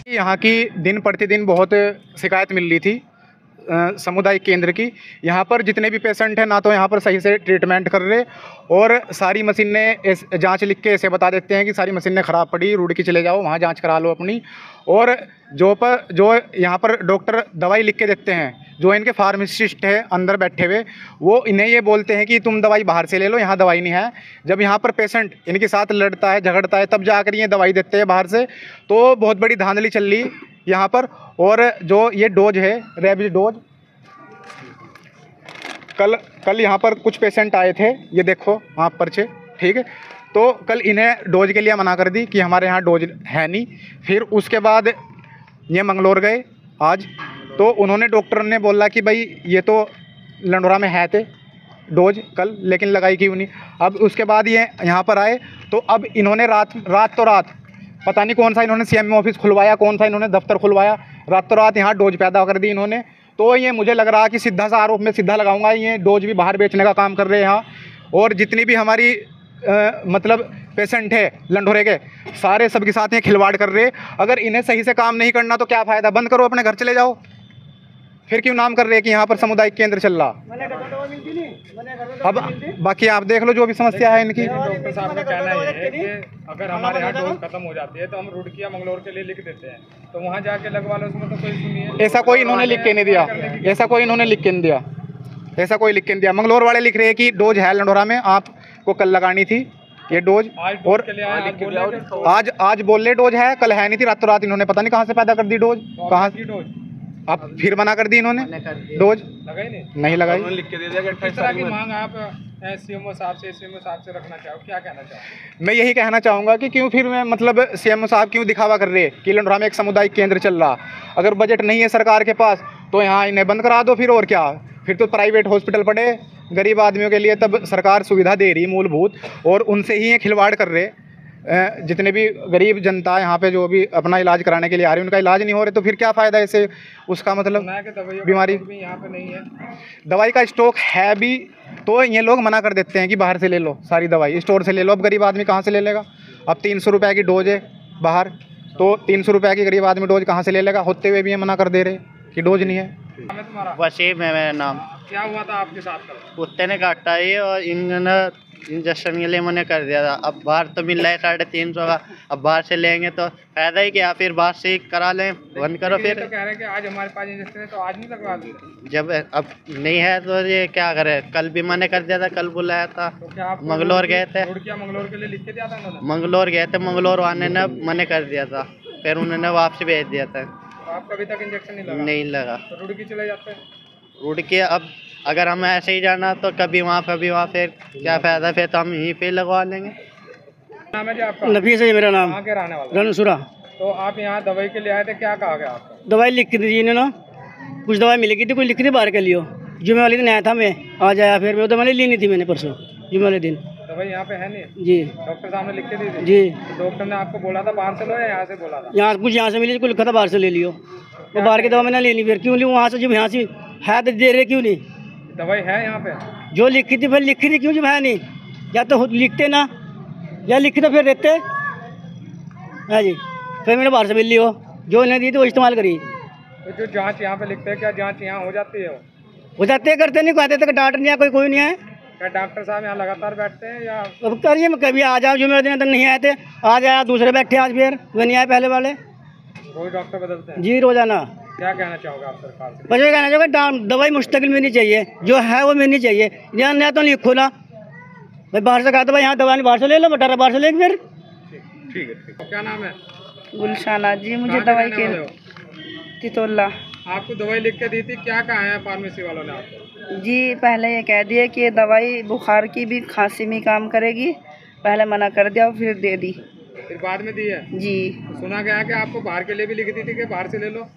यहाँ की दिन प्रतिदिन बहुत शिकायत मिल रही थी सामुदायिक केंद्र की। यहाँ पर जितने भी पेशेंट हैं ना तो यहाँ पर सही से ट्रीटमेंट कर रहे, और सारी मशीनें जांच लिख के ऐसे बता देते हैं कि सारी मशीनें ख़राब पड़ी, रुड़की चले जाओ वहाँ जांच करा लो अपनी। और जो यहाँ पर डॉक्टर दवाई लिख के देते हैं, जो इनके फार्मासिस्ट है अंदर बैठे हुए, वो इन्हें ये बोलते हैं कि तुम दवाई बाहर से ले लो, यहाँ दवाई नहीं है। जब यहाँ पर पेशेंट इनके साथ लड़ता है, झगड़ता है, तब जाकर ये दवाई देते हैं बाहर से। तो बहुत बड़ी धांधली चल रही यहाँ पर। और जो ये डोज है, रेबीज डोज, कल यहाँ पर कुछ पेशेंट आए थे, ये देखो वहाँ पर्चे, ठीक है। तो कल इन्हें डोज के लिए मना कर दी कि हमारे यहाँ डोज है नहीं। फिर उसके बाद ये मंगलौर गए आज, तो उन्होंने डॉक्टर ने बोला कि भाई ये तो लंडोरा में है थे डोज कल, लेकिन लगाई क्यों नहीं। अब उसके बाद ये यहाँ पर आए, तो अब इन्होंने रात पता नहीं कौन सा इन्होंने सीएमओ ऑफिस खुलवाया, कौन सा इन्होंने दफ्तर खुलवाया, रात यहाँ डोज पैदा कर दी इन्होंने। तो ये मुझे लग रहा कि सीधा सा आरोप में सीधा लगाऊंगा, ये डोज भी बाहर बेचने का काम कर रहे हैं यहाँ। और जितनी भी हमारी मतलब पेशेंट है लंडोरे के, सारे सबके साथ ये खिलवाड़ कर रहे। अगर इन्हें सही से काम नहीं करना तो क्या फ़ायदा, बंद करो, अपने घर चले जाओ। फिर क्यों नाम कर रहे हैं कि यहाँ पर सामुदायिक केंद्र चल रहा। अब बाकी आप देख लो जो भी समस्या है इनकी। डॉक्टर साहब का कहना ये है कि अगर हमारे यहाँ डोज खत्म हो जाती है तो हम रुड़किया मंगलौर के लिए लिख देते हैं, तो वहाँ जाके लगवा लो, उसमें तो कोई सुनिए। ऐसा कोई इन्होंने लिख के नहीं दिया, ऐसा कोई इन्होंने लिख के नहीं दिया, ऐसा कोई लिख के नहीं दिया। मंगलौर वाले लिख रहे हैं कि डोज है लंडोरा में, आपको कल लगानी थी ये डोज। और आज बोल रहे डोज है, कल है नहीं थी। रात इन्होंने पता नहीं कहाँ से पैदा कर दी डोज, कहाँ की डोज। अब फिर मना कर दी इन्होंने, डोज लगाई नहीं लगाई, लिख के दे दिया कि 28 तारीख की मांग आप सीएमओ साहब से रखना चाहो, क्या कहना चाहो। मैं यही कहना चाहूँगा कि क्यों फिर मैं मतलब सीएमओ साहब क्यों दिखावा कर रहे हैं कि लंडोरा में एक सामुदायिक केंद्र चल रहा। अगर बजट नहीं है सरकार के पास तो यहाँ इन्हें बंद करा दो फिर, और क्या। फिर तो प्राइवेट हॉस्पिटल पड़े गरीब आदमियों के लिए, तब सरकार सुविधा दे रही मूलभूत, और उनसे ही ये खिलवाड़ कर रहे। जितने भी गरीब जनता यहाँ पे जो भी अपना इलाज कराने के लिए आ रही है, उनका इलाज नहीं हो रहे, तो फिर क्या फ़ायदा इससे, उसका मतलब बीमारी यहाँ पे नहीं है। दवाई का स्टॉक है भी, तो ये लोग मना कर देते हैं कि बाहर से ले लो, सारी दवाई स्टोर से ले लो। अब गरीब आदमी कहाँ से ले लेगा। अब 300 रुपये की डोज है बाहर, तो 300 रुपये की गरीब आदमी डोज कहाँ से ले लेगा, होते हुए भी ये मना कर दे रहे कि डोज नहीं है। वसीम है मेरा नाम। क्या हुआ था आपके साथ कल? कुत्ते ने काटा है और इन्होंने इंजेक्शन के लिए मना कर दिया था। अब बाहर तो मिल रहा है 350 का, अब बाहर से लेंगे तो फायदा ही क्या, फिर बाहर से ही करा लें, बंद करो। फिर तो कह रहे हैं कि आज हमारे पास इंजेक्शन है तो आज नहीं लगवा देते। जब अब नहीं है तो ये क्या करें, कल भी मना कर दिया था, कल बुलाया था। तो मंगलौर गए थे, मंगलौर के लिए लिख के दिया था उन्होंने? मंगलौर गए थे, मंगलौर वाले ने मना कर दिया था, फिर उन्होंने वापस भेज दिया था। आपको अभी तक इंजेक्शन नहीं लगा? नहीं लगा। तो रुड़की चले जाते हैं। रुड़की अब अगर हमें ऐसे ही जाना तो कभी वहाँ फिर क्या फ़ायदा, फिर तो हम यहीं पे लगवा लेंगे। नाम है जी आपका? नफीस है मेरा नाम। कहाँ के रहने वाले? रणसुरा। तो आप यहाँ दवाई के लिए आए थे, क्या कहा गया आपको? दवाई लिख के दी इन्होंने, कुछ दवाई मिलेगी थी, कुछ लिखी थी बाहर के लिए। जुमे वाले दिन आया था मैं, आज आया फिर मैं, तो मैंने ली नहीं थी मैंने परसों जुमे वाले दिन। दवाई यहाँ पे है नहीं जी, डॉक्टर साहब ने लिख के दी थी जी। तो डॉक्टर ने आपको बोला था बाहर से लो या यहाँ से बोला था? यहाँ से मिली, कुछ लिखा था बाहर से ले लियो। वो बाहर की दवा मैंने लेनी, फिर क्यों ली वहाँ से, जब यहाँ से है तो दे रहे क्यों नहीं। दवाई है यहाँ पे जो लिखी थी फिर लिखी थी क्यों, जब है नहीं। या तो लिखते ना, या लिखी तो फिर देते है जी। फिर मैंने बाहर से मिल ली हो, जो इन्हें दी थी वो इस्तेमाल करी। तो जो जांच यहाँ पे लिखते हैं, क्या जांच यहाँ हो जाती है? हो जाते करते नहीं, कहते तक डॉक्टर नहीं है, कोई नहीं है। क्या डॉक्टर साहब यहाँ लगातार बैठते हैं या? अब करिए, कभी आ जाओ, जुमे दिन तक नहीं आए थे, आज आया, दूसरे बैठे, आज फिर वो नहीं आए पहले वाले। रोज डॉक्टर बदलते हैं जी, रोजाना। क्या कहना चाहोगे आप सरकार से? बस ये कहना चाहोगे दवाई मुस्तकिल मिलनी चाहिए, जो है वो मिलनी चाहिए। यहाँ नया तो लिखो ना भाई, बाहर से कहा था भाई यहाँ दवा नहीं, बाहर से ले लो, बटारा बाहर से लेंगे फिर। ठीक है। क्या नाम है? गुलशाना जी। मुझे दवाई के तितोला। आपको दवाई लिख के दी थी, क्या कहा है फार्मेसी वालों ने आपको? जी, पहले ये कह दिया कि ये दवाई बुखार की भी, खांसी में काम करेगी। पहले मना कर दिया और फिर दे दी, फिर बाद में दी है जी। सुना गया कि आपको बाहर के लिए भी लिख दी थी कि बाहर से ले लो,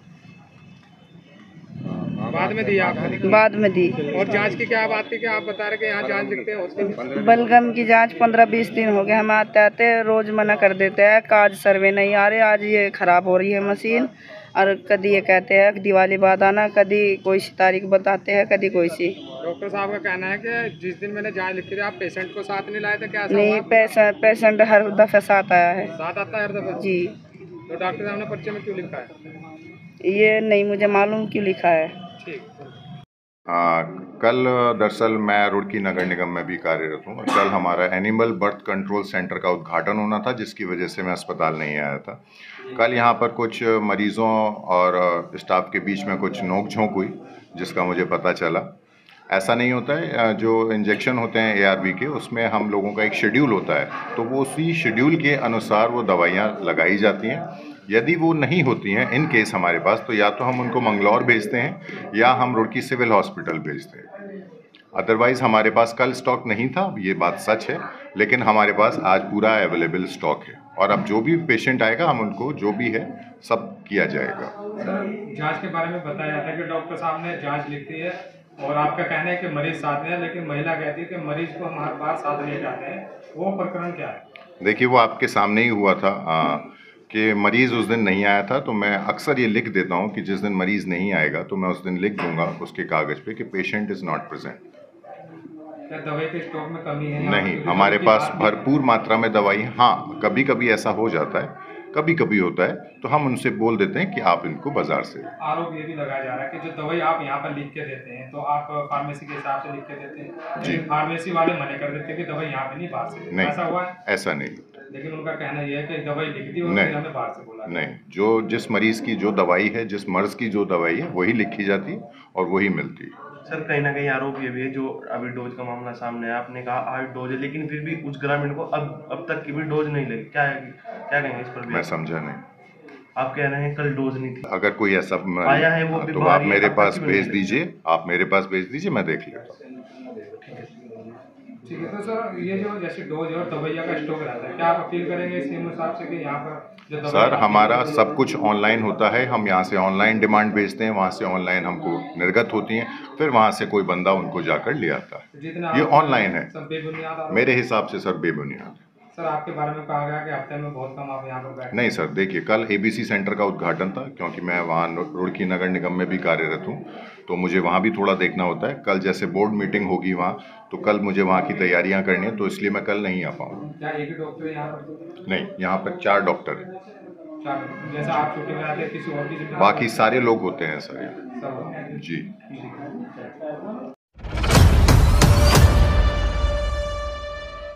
बाद में दी आपको? बाद में दी। और जांच की क्या बात थी कि आप बता रहे कि यहाँ जांच लिखते हैं हॉस्पिटल? बलगम की जांच 15-20 दिन हो गए, हम आते आते रोज मना कर देते हैं, आज सर्वे नहीं आ रहे, आज ये खराब हो रही है मशीन, और कभी ये कहते हैं कि दिवाली बाद आना, कभी कोई सी तारीख बताते हैं, कभी कोई सी। डॉक्टर साहब का कहना है कि जिस दिन मैंने जांच लिखी थी आप पेशेंट को साथ नहीं लाए थे, क्या ऐसा नहीं, हुआ? पेशेंट हर दफे साथ आया है साथ आता है हर दफा? जी। तो डॉक्टर साहब ने पर्चे में क्यों लिखा है? ये नहीं मुझे मालूम क्यों लिखा है। ठीक। कल दरअसल मैं रुड़की नगर निगम में भी कार्यरत हूँ और कल हमारा एनिमल बर्थ कंट्रोल सेंटर का उद्घाटन होना था, जिसकी वजह से मैं अस्पताल नहीं आया था। कल यहाँ पर कुछ मरीज़ों और स्टाफ के बीच में कुछ नोक-झोंक हुई, जिसका मुझे पता चला। ऐसा नहीं होता है, जो इंजेक्शन होते हैं ARV के, उसमें हम लोगों का एक शेड्यूल होता है, तो वो उसी शेड्यूल के अनुसार वो दवाइयाँ लगाई जाती हैं। यदि वो नहीं होती हैं इन केस हमारे पास, तो या तो हम उनको मंगलौर भेजते हैं या हम रुड़की सिविल हॉस्पिटल भेजते हैं। अदरवाइज़ हमारे पास कल स्टॉक नहीं था, ये बात सच है, लेकिन हमारे पास आज पूरा अवेलेबल स्टॉक है और अब जो भी पेशेंट आएगा हम उनको जो भी है सब किया जाएगा। सर, जांच के बारे में बताया जाता है कि डॉक्टर साहब ने जांच लिखी है और आपका कहना है कि मरीज साथ में है, लेकिन महिला कहती है कि मरीज को हम हर बार साथ ले जाते हैं, वो प्रकरण क्या है? देखिए, वो आपके सामने ही हुआ था कि मरीज़ उस दिन नहीं आया था, तो मैं अक्सर ये लिख देता हूँ कि जिस दिन मरीज़ नहीं आएगा तो मैं उस दिन लिख दूंगा उसके कागज़ पे कि पेशेंट इज़ नॉट प्रेजेंट। क्या दवाई के स्टॉक में कमी है? नहीं, हमारे पास भरपूर मात्रा में दवाई है। हाँ, कभी कभी ऐसा हो जाता है, कभी कभी होता है, तो हम उनसे बोल देते हैं कि आप इनको बाजार से। आरोप ये भी लगाया जा रहा है कि जो दवाई आप यहाँ पर लिख के देते हैं तो आप फार्मेसी के हिसाब से लिख के देते हैं, जी। फार्मेसी वाले मना कर देते हैं कि दवाई यहाँ पे नहीं, बाहर से। नहीं, ऐसा हुआ है? ऐसा नहीं। लेकिन उनका कहना यह है कि दवाई लिख दी और नहीं। फिर हमें बाहर से बोला। नहीं, जो जिस मरीज़ की जो दवाई है, जिस मर्ज़ की जो दवाई है, वही लिखी जाती है और वही मिलती है। सर, कहीं ना कहीं आरोप ये भी है, जो अभी डोज का मामला सामने है, आपने कहा 8 डोज है, लेकिन फिर भी उस ग्रामीण को अब तक की भी डोज नहीं लगी। क्या कहेंगे इस पर भी? मैं समझा नहीं। आप कह रहे हैं कल डोज नहीं थी। अगर कोई ऐसा आया है वो तो आप मेरे पास भेज दीजिए, मैं देख लेता हूँ। ठीक है। तो सर, ये जो जैसे डोज और दवाइयाँ का स्टॉक रहता है, क्या आप अपील करेंगे इस हिसाब से कि यहाँ पर जो दवाई? सर, हमारा सब कुछ ऑनलाइन होता है, हम यहाँ से ऑनलाइन डिमांड भेजते हैं, वहाँ से ऑनलाइन हमको निर्गत होती हैं, फिर वहाँ से कोई बंदा उनको जाकर ले आता है। ये ऑनलाइन है। सब बेबुनियाद? मेरे हिसाब से सर बेबुनियाद है। सर, आपके बारे में कहा गया कि हफ्ते में बहुत कम आप यहाँ पर बैठे। नहीं सर, देखिए, कल ABC सेंटर का उद्घाटन था, क्योंकि मैं वहाँ रुड़की नगर निगम में भी कार्यरत हूँ, तो मुझे वहाँ भी थोड़ा देखना होता है। कल जैसे बोर्ड मीटिंग होगी वहाँ, तो कल मुझे वहाँ की तैयारियाँ करनी है, तो इसलिए मैं कल नहीं आ पाऊँगा। क्या एक ही डॉक्टर यहाँ पर? नहीं, यहाँ पर 4 डॉक्टर हैं। जैसा आप छुट्टी में आते हैं, किसी और की? बाकी सारे लोग होते हैं सर यहाँ। सब जी।